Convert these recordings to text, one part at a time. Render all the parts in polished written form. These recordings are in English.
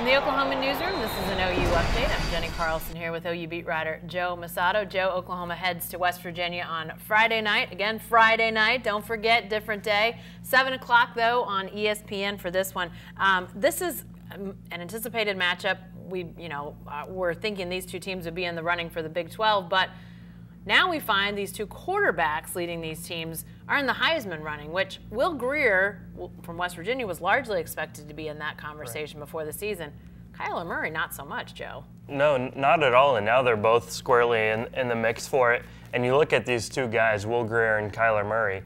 From the Oklahoman newsroom, this is an OU update. I'm Jenny Carlson here with OU beat writer Joe Masato. Joe, Oklahoma heads to West Virginia on Friday night. Again, Friday night. Don't forget, different day. 7 o'clock, though, on ESPN for this one. This is an anticipated matchup. We're thinking these two teams would be in the running for the Big 12, but now we find these two quarterbacks leading these teams are in the Heisman running, which Will Grier from West Virginia was largely expected to be in that conversation before the season. Kyler Murray, not so much, Joe. No, not at all, and now they're both squarely in the mix for it. And you look at these two guys, Will Grier and Kyler Murray,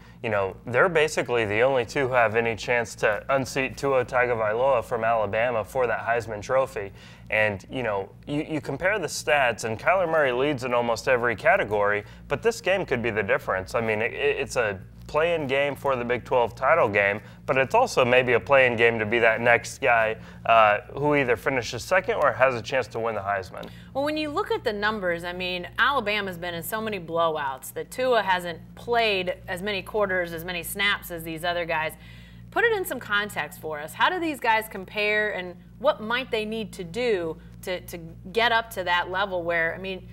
they're basically the only two who have any chance to unseat Tua Tagovailoa from Alabama for that Heisman Trophy. And, you compare the stats, and Kyler Murray leads in almost every category, but this game could be the difference. I mean, it's a play-in game for the Big 12 title game, but it's also maybe a play-in game to be that next guy who either finishes second or has a chance to win the Heisman. Well, when you look at the numbers, I mean, Alabama's been in so many blowouts that Tua hasn't played as many quarters, as many snaps as these other guys. Put it in some context for us. How do these guys compare, and what might they need to do to get up to that level where, I mean,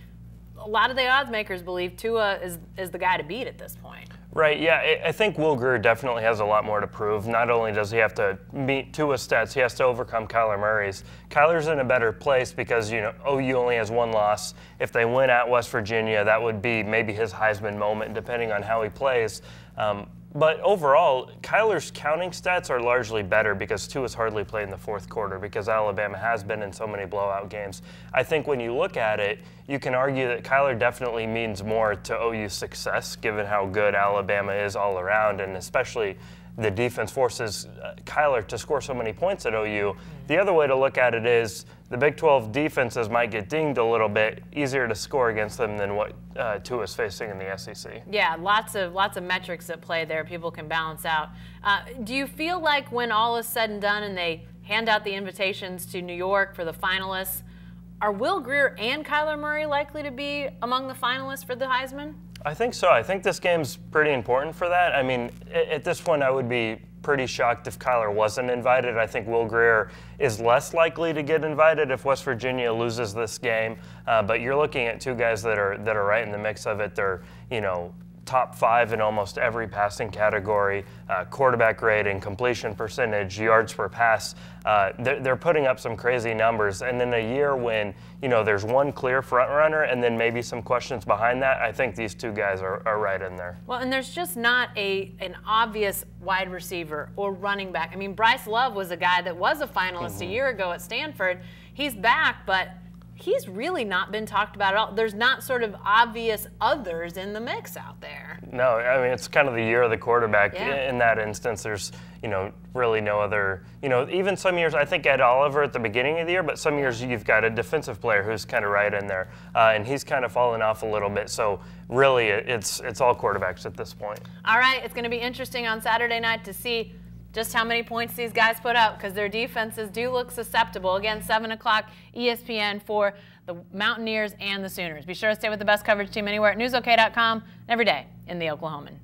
a lot of the odds makers believe Tua is the guy to beat at this point. Right, yeah, I think Will Grier definitely has a lot more to prove. Not only does he have to meet Tua's stats, he has to overcome Kyler Murray's. Kyler's in a better place because, OU only has one loss. If they win at West Virginia, that would be maybe his Heisman moment, depending on how he plays. But overall, Kyler's counting stats are largely better because Tua's hardly played in the fourth quarter because Alabama has been in so many blowout games. I think when you look at it, you can argue that Kyler definitely means more to OU's success given how good Alabama is all around, and especially the defense forces Kyler to score so many points at OU. The other way to look at it is the Big 12 defenses might get dinged a little bit, easier to score against them than what Tua is facing in the SEC. Yeah, lots of metrics at play there people can balance out. Do you feel like when all is said and done and they hand out the invitations to New York for the finalists, are Will Grier and Kyler Murray likely to be among the finalists for the Heisman? I think so. I think this game's pretty important for that. I mean, at this point, I would be pretty shocked if Kyler wasn't invited. I think Will Grier is less likely to get invited if West Virginia loses this game. But you're looking at two guys that are right in the mix of it. They're, top 5 in almost every passing category, quarterback rating, completion percentage, yards per pass. They're putting up some crazy numbers. And in a year when, there's one clear front runner and then maybe some questions behind that, I think these two guys are right in there. Well, and there's just not an obvious wide receiver or running back. I mean, Bryce Love was a guy that was a finalist a year ago at Stanford. He's back, but he's really not been talked about at all. There's not sort of obvious others in the mix out there. No, I mean, it's kind of the year of the quarterback. Yeah. In that instance, there's, really no other, even some years, I think Ed Oliver at the beginning of the year, but some years you've got a defensive player who's kind of right in there, and he's kind of fallen off a little bit. So really, it's all quarterbacks at this point. All right, it's going to be interesting on Saturday night to see just how many points these guys put up because their defenses do look susceptible. Again, 7 o'clock ESPN for the Mountaineers and the Sooners. Be sure to stay with the best coverage team anywhere at newsok.com every day in the Oklahoman.